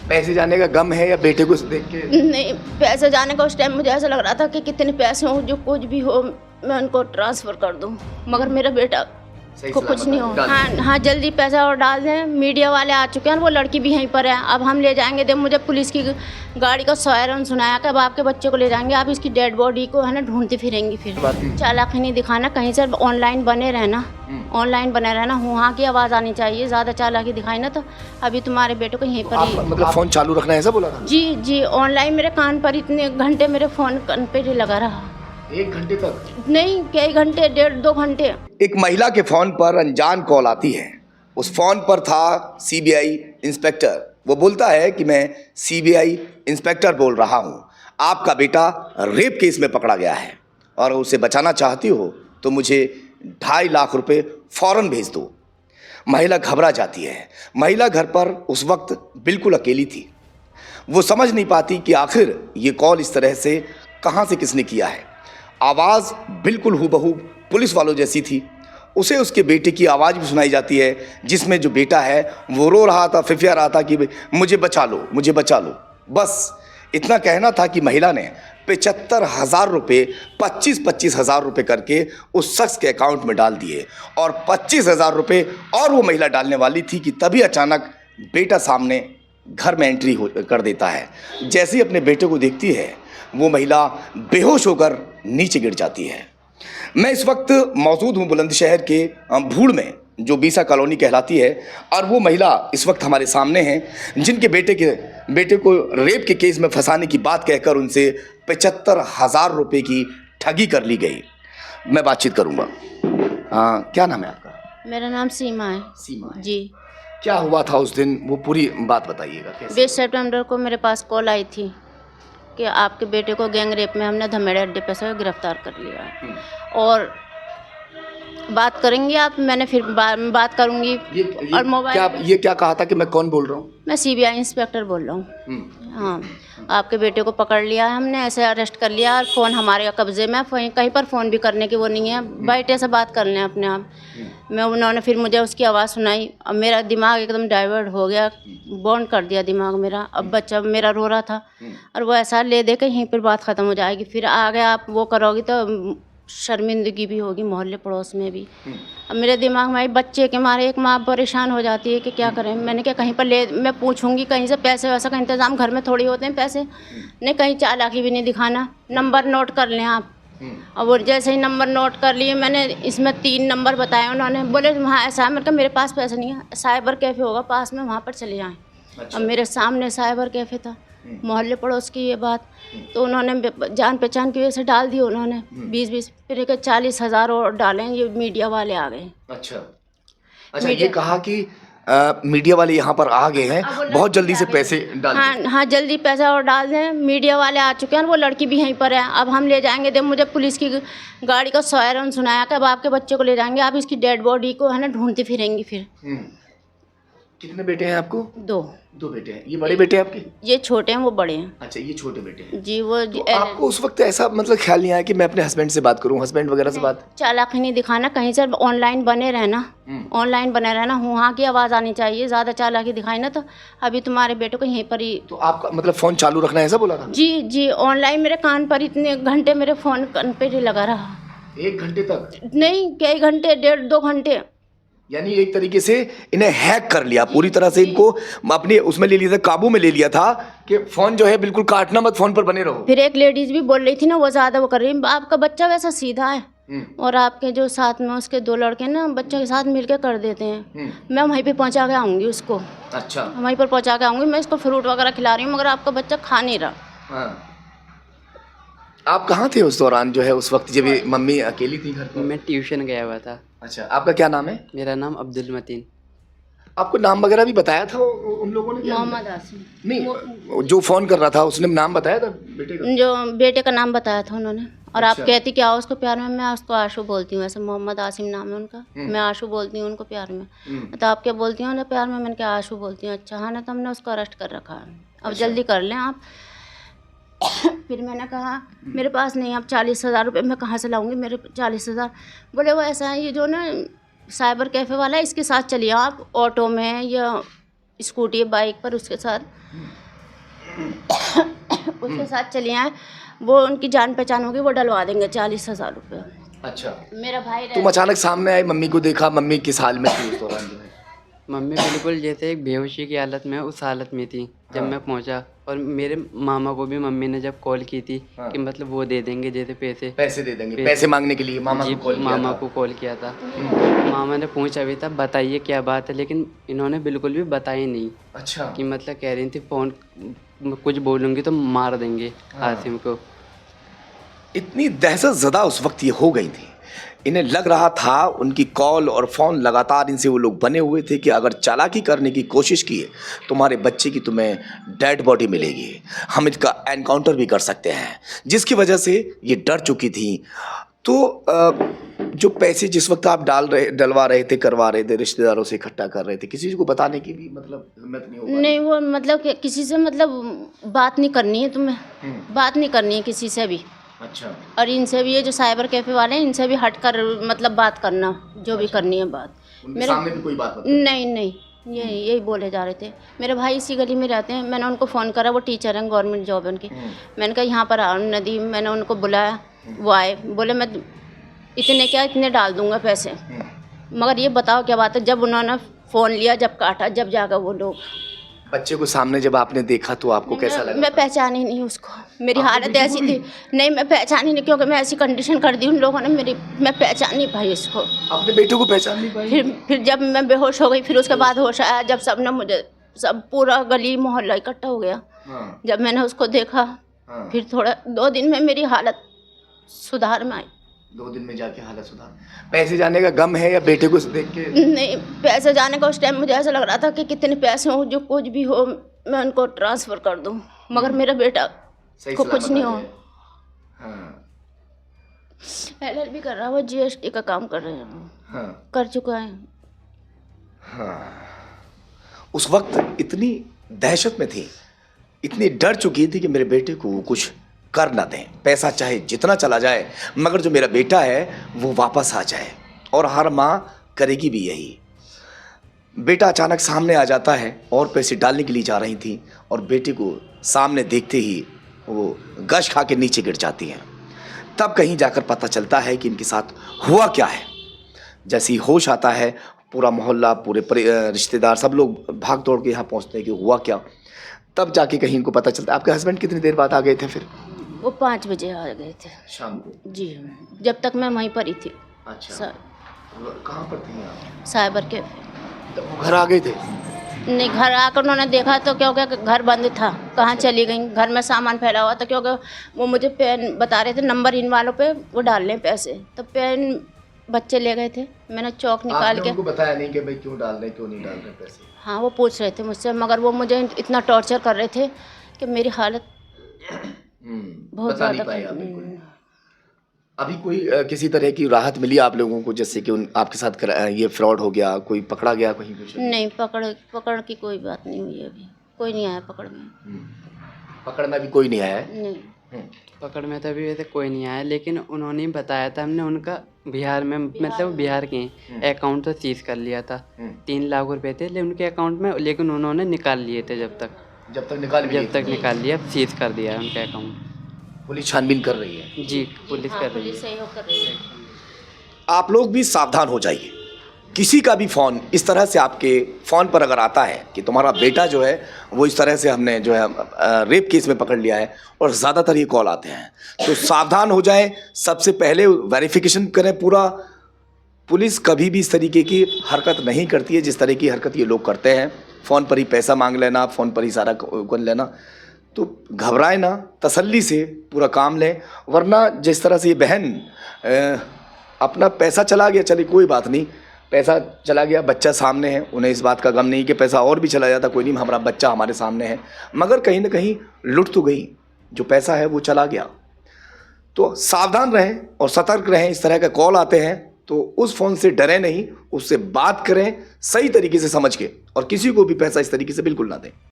पैसे जाने का गम है या बेटे को देख के? नहीं, पैसे जाने का उस टाइम मुझे ऐसा लग रहा था कि कितने पैसे हो जो कुछ भी हो मैं उनको ट्रांसफ़र कर दूं, मगर मेरा बेटा को कुछ नहीं हो। हाँ, जल्दी पैसा और डाल दें। मीडिया वाले आ चुके हैं, वो लड़की भी यहीं पर है। अब हम ले जाएंगे, देख मुझे पुलिस की गाड़ी का सायरन सुनाया कि अब आपके बच्चे को ले जाएंगे, आप इसकी डेड बॉडी को है ना ढूंढती फिरेंगी। फिर चालाकी नहीं दिखाना, कहीं से ऑनलाइन बने रहना, ऑनलाइन बने रहना, वहाँ की आवाज़ आनी चाहिए। ज़्यादा चालाकी दिखाई ना तो अभी तुम्हारे बेटे को यहीं पर ही। मतलब फ़ोन चालू रखना है ऐसा बोला था? जी, ऑनलाइन मेरे कान पर इतने घंटे मेरे फ़ोन कान पर ही लगा रहा। 1 घंटे तक? नहीं, कई घंटे, 1.5-2 घंटे। एक महिला के फोन पर अनजान कॉल आती है। उस फोन पर था सीबीआई इंस्पेक्टर। वो बोलता है कि मैं सीबीआई इंस्पेक्टर बोल रहा हूँ, आपका बेटा रेप केस में पकड़ा गया है और उसे बचाना चाहती हो तो मुझे 2.5 लाख रुपए फौरन भेज दो। महिला घबरा जाती है। महिला घर पर उस वक्त बिल्कुल अकेली थी। वो समझ नहीं पाती कि आखिर ये कॉल इस तरह से कहाँ से किसने किया है। आवाज़ बिल्कुल हूबहू पुलिस वालों जैसी थी। उसे उसके बेटे की आवाज़ भी सुनाई जाती है, जिसमें जो बेटा है वो रो रहा था, फिफिया रहा था कि मुझे बचा लो, मुझे बचा लो। बस इतना कहना था कि महिला ने 75,000 रुपये 25-25 हज़ार रुपये करके उस शख्स के अकाउंट में डाल दिए और 25,000 रुपये और वो महिला डालने वाली थी कि तभी अचानक बेटा सामने घर में एंट्री कर देता है। जैसे ही अपने बेटे को देखती है वो महिला बेहोश होकर नीचे गिर जाती है। मैं इस वक्त मौजूद हूँ बुलंदशहर के भूड़ में, जो बीसा कॉलोनी कहलाती है, और वो महिला इस वक्त हमारे सामने हैं जिनके बेटे को रेप के केस में फंसाने की बात कहकर उनसे 75,000 रुपये की ठगी कर ली गई। मैं बातचीत करूँगा। क्या नाम है आपका? मेरा नाम सीमा है। सीमा है। जी। क्या हुआ था उस दिन, वो पूरी बात बताइएगा। 20 सितंबर को मेरे पास कॉल आई थी कि आपके बेटे को गैंग रेप में हमने धमेड़े अड्डे पे से गिरफ्तार कर लिया है और बात करेंगे आप। मैंने फिर बात करूंगी। और मोबाइल ये क्या कहा था कि मैं कौन बोल रहा हूँ? मैं सीबीआई इंस्पेक्टर बोल रहा हूँ। हाँ, आपके बेटे को पकड़ लिया है हमने, ऐसे अरेस्ट कर लिया और फ़ोन हमारे कब्जे में, कहीं पर फ़ोन भी करने की वो नहीं है, बैठे से बात कर लें अपने आप। उन्होंने फिर मुझे उसकी आवाज़ सुनाई। अब मेरा दिमाग एकदम डाइवर्ट हो गया, बॉन्ड कर दिया दिमाग मेरा। अब बच्चा मेरा रो रहा था और वो ऐसा ले दे के यहीं पर बात ख़त्म हो जाएगी। फिर आगे आप वो करोगी तो शर्मिंदगी भी होगी मोहल्ले पड़ोस में भी। अब मेरे दिमाग में बच्चे के मारे एक माँ परेशान हो जाती है कि क्या करें। मैंने क्या कहीं पर मैं पूछूंगी कहीं से पैसे वैसा का इंतज़ाम घर में थोड़ी होते हैं पैसे, नहीं कहीं चालाकी भी नहीं दिखाना। नंबर नोट कर लें आप। और वो जैसे ही नंबर नोट कर लिए मैंने, इसमें 3 नंबर बताए उन्होंने। बोले वहाँ ऐसा है, मतलब मेरे पास पैसे नहीं है, साइबर कैफ़े होगा पास में, वहाँ पर चले जाएँ। अब मेरे सामने साइबर कैफ़े था, मोहल्ले पड़ोस की ये बात, तो उन्होंने जान पहचान की वजह से डाल दी उन्होंने 20-20, फिर 40,000 और डालें। ये मीडिया वाले आ गए। अच्छा, ये कहा कि मीडिया वाले यहाँ पर आ गए हैं, बहुत जल्दी से पैसे डाल दें। हाँ, जल्दी पैसा और डाल दें। मीडिया वाले आ चुके हैं, वो लड़की भी यहीं पर है। अब हम ले जाएंगे, देख मुझे पुलिस की गाड़ी का सायरन सुनाया कि अब आपके बच्चे को ले जाएंगे, आप इसकी डेड बॉडी को है ना ढूंढती फिरेंगी। फिर कितने बेटे हैं आपको? 2 बेटे हैं। ये बड़े बेटे हैं आपके? ये छोटे हैं, वो बड़े हैं। अच्छा, ये छोटे बेटे हैं। जी। वो तो आपको उस वक्त ऐसा मतलब ख्याल नहीं आया कि मैं अपने हस्बैंड से बात करूं, हस्बैंड वगैरह से बात? चालाकी नहीं दिखाना, कहीं से ऑनलाइन बने रहना, ऑनलाइन बने रहना, वहाँ की आवाज़ आनी चाहिए। ज़्यादा चालाकी दिखाई ना तो अभी तुम्हारे बेटे को यहीं पर ही। तो आपका मतलब फ़ोन चालू रखना है ऐसा बोला था? जी, ऑनलाइन मेरे कान पर इतने घंटे मेरे फ़ोन कान पर ही लगा रहा। 1 घंटे तक? नहीं, कई घंटे, 1.5-2 घंटे। यानी एक तरीके से इन्हें हैक कर लिया पूरी तरह से, इनको अपने उसमें ले लिया था, काबू में ले लिया था कि फ़ोन जो है बिल्कुल काटना मत, फ़ोन पर बने रहो। फिर एक लेडीज़ भी बोल रही थी ना, वो ज़्यादा वो कर रही है, आपका बच्चा वैसा सीधा है और आपके जो साथ में उसके 2 लड़के ना बच्चों के साथ मिलकर कर देते हैं। मैं वहीं पे पहुंचा के आऊँगी उसको। अच्छा। वहीं पर पहुंचा के आऊँगी, मैं इसको फ्रूट वगैरह खिला रही हूँ, मगर आपका बच्चा खा नहीं रहा। हाँ। आप कहाँ थे उस दौरान, जो है उस वक्त जब ये मम्मी अकेली थी घर पर? मैं ट्यूशन गया हुआ था। अच्छा, आपका क्या नाम है? मेरा नाम अब्दुल मतीन। आपको नाम वगैरह भी बताया था उन लोगों ने? मोहम्मद आसिम। नहीं, जो फ़ोन कर रहा था उसने नाम बताया था बेटे का? जो बेटे का नाम बताया था उन्होंने। और आप कहती क्या हो उसको प्यार में? मैं उसको आशू बोलती हूँ, ऐसे मोहम्मद आसिम नाम है उनका, मैं आशू बोलती हूँ उनको प्यार में। तो आप क्या बोलती हो ना प्यार में? मैंने क्या आशू बोलती हूँ। अच्छा, हाँ ना, तो हमने उसको अरेस्ट कर रखा है, अब जल्दी कर लें आप। फिर मैंने कहा मेरे पास नहीं, अब 40,000 रुपये मैं कहाँ से लाऊंगी, मेरे 40,000। बोले वो ऐसा है, ये जो ना साइबर कैफ़े वाला है, इसके साथ चलिए आप ऑटो में या स्कूटी बाइक पर उसके साथ चले आए। वो उनकी जान पहचान होगी, वो डलवा देंगे 40,000 रुपये। अच्छा, मेरा भाई तुम अचानक सामने आए, मम्मी को देखा, मम्मी किस हाल में थी उस दौरान जो है? मम्मी बिल्कुल जैसे एक बेहोशी की हालत में उस हालत में थी जब मैं पहुंचा। और मेरे मामा को भी मम्मी ने जब कॉल की थी कि मतलब वो दे देंगे जैसे पैसे दे देंगे, पैसे मांगने के लिए मामा जी, को कॉल किया मामा था। को कॉल किया था। मामा ने पूछा भी था बताइए क्या बात है, लेकिन इन्होंने बिल्कुल भी बताई नहीं। अच्छा, कि मतलब कह रही थी फ़ोन कुछ बोलूँगी तो मार देंगे आसिम को। इतनी दहशत ज़दा उस वक्त ये हो गई थी, इन्हें लग रहा था, उनकी कॉल और फ़ोन लगातार इनसे वो लोग बने हुए थे कि अगर चालाकी करने की कोशिश की तुम्हारे बच्चे की तुम्हें डेड बॉडी मिलेगी, हम इसका एनकाउंटर भी कर सकते हैं, जिसकी वजह से ये डर चुकी थी। तो जो पैसे जिस वक्त आप डलवा रहे थे, करवा रहे थे, रिश्तेदारों से इकट्ठा कर रहे थे, किसी को बताने की भी मतलब हिम्मत नहीं हो पा रही? नहीं, वो मतलब कि किसी से मतलब बात नहीं करनी है तुम्हें, बात नहीं करनी है किसी से भी। अच्छा, और इनसे भी, ये जो साइबर कैफे वाले हैं, इनसे भी हट कर मतलब बात करना, जो भी करनी है बात। उनके सामने भी कोई बात मत नहीं नहीं, यही बोले जा रहे थे। मेरे भाई इसी गली में रहते हैं, मैंने उनको फ़ोन करा, वो टीचर हैं, गवर्नमेंट जॉब है उनकी। मैंने कहा यहाँ पर आओ नदी, मैंने उनको बुलाया, वो आए, बोले मैं इतने क्या, इतने डाल दूंगा पैसे, मगर ये बताओ क्या बात है। जब उन्होंने फ़ोन लिया, जब काटा, जब जाकर वो लोग, बच्चे को सामने जब आपने देखा तो आपको कैसा लगा? मैं पहचानी नहीं उसको, मेरी हालत ऐसी थी। नहीं, मैं पहचानी नहीं, क्योंकि मैं ऐसी कंडीशन कर दी उन लोगों ने मेरी, मैं पहचान नहीं पाई उसको। अपने बेटे को पहचान नहीं पाई? फिर जब मैं बेहोश हो गई, फिर उसके बाद होश आया, जब सबने मुझे, सब पूरा गली मोहल्ला इकट्ठा हो गया। हाँ, जब मैंने उसको देखा, हाँ। फिर थोड़ा 2 दिन में मेरी हालत सुधार में आई। 2 दिन में जाके हालत सुधार? पैसे जाने का गम है या बेटे को देख के? नहीं, पैसे जाने का उस टाइम मुझे ऐसा लग रहा था कि कितने पैसे हो, जो कुछ भी हो मैं उनको ट्रांसफ़र कर दूं, मगर मेरा बेटा सही को कुछ सलामत नहीं आ हो। जाए। हाँ, LLB कर रहा है वो, GST का काम कर रहे हैं, हाँ, कर चुका है। हाँ। उस वक्त इतनी दहशत में थी, इतनी डर चुकी थी कि मेरे बेटे को वो कुछ कर ना दें, पैसा चाहे जितना चला जाए, मगर जो मेरा बेटा है वो वापस आ जाए। और हर माँ करेगी भी यही। बेटा अचानक सामने आ जाता है और पैसे डालने के लिए जा रही थी, और बेटे को सामने देखते ही वो गश खा के नीचे गिर जाती हैं। तब कहीं जाकर पता चलता है कि इनके साथ हुआ क्या है। जैसे ही होश आता है, पूरा मोहल्ला, पूरे रिश्तेदार, सब लोग भाग दौड़ के यहाँ पहुँचते हैं कि हुआ क्या। तब जाके कहीं इनको पता चलता है। आपके हस्बैंड कितनी देर बाद आ गए थे फिर? वो 5 बजे आ गए थे शाम को? जी, जब तक मैं वहीं पर ही थी। अच्छा, कहाँ पर थी आप? Cyber cafe. तो वो घर आ गए थे? नहीं, घर आकर उन्होंने देखा तो क्योंकि घर बंद था, कहाँ चली गई, घर में सामान फैला हुआ था, क्योंकि वो मुझे पेन बता रहे थे नंबर इन वालों पे वो डाल लें पैसे, तो पेन बच्चे ले गए थे। मैंने चौक निकाल आपने के, उनको बताया नहीं कि भाई क्यों डाल रहे, क्यों नहीं डाल रहे पैसे? हाँ वो पूछ रहे थे मुझसे, मगर वो मुझे इतना टॉर्चर कर रहे थे कि मेरी हालत बहुत बता नहीं ज़्यादा पाए आप बिल्कुल। अभी कोई किसी तरह की राहत मिली आप लोगों को, जैसे कि आपके साथ ये फ्रॉड हो गया, कोई पकड़ा गया कहीं कुछ? नहीं, पकड़ की कोई बात नहीं हुई अभी, कोई नहीं आया पकड़ में। पकड़ में भी कोई नहीं आया है? नहीं, पकड़ में तो अभी वैसे कोई नहीं आया, लेकिन उन्होंने बताया था, हमने उनका बिहार में, मतलब बिहार के अकाउंट तो सीज कर लिया था। 3 लाख रुपए थे उनके अकाउंट में, लेकिन उन्होंने निकाल लिए थे। जब तक निकाल लिया, सीज कर दिया है उनके अकाउंट। पुलिस छानबीन कर रही है? जी, पुलिस हाँ, कर रही है। पुलिस सहयोग कर रही है। आप लोग भी सावधान हो जाइए। किसी का भी फ़ोन इस तरह से आपके फ़ोन पर अगर आता है कि तुम्हारा बेटा जो है वो इस तरह से हमने जो है रेप केस में पकड़ लिया है, और ज़्यादातर ये कॉल आते हैं, तो सावधान हो जाएं। सबसे पहले वेरिफिकेशन करें पूरा। पुलिस कभी भी इस तरीके की हरकत नहीं करती है जिस तरह की हरकत ये लोग करते हैं। फ़ोन पर ही पैसा मांग लेना, फ़ोन पर ही सारा कर लेना। तो घबराए ना, तसल्ली से पूरा काम लें, वरना जिस तरह से ये बहन अपना पैसा चला गया, चलिए कोई बात नहीं, पैसा चला गया, बच्चा सामने है, उन्हें इस बात का गम नहीं कि पैसा और भी चला जाता, कोई नहीं, हमारा बच्चा हमारे सामने है, मगर कहीं ना कहीं लुट तो गई, जो पैसा है वो चला गया। तो सावधान रहें और सतर्क रहें। इस तरह के कॉल आते हैं तो उस फ़ोन से डरें नहीं, उससे बात करें सही तरीके से समझ के, और किसी को भी पैसा इस तरीके से बिल्कुल ना दें।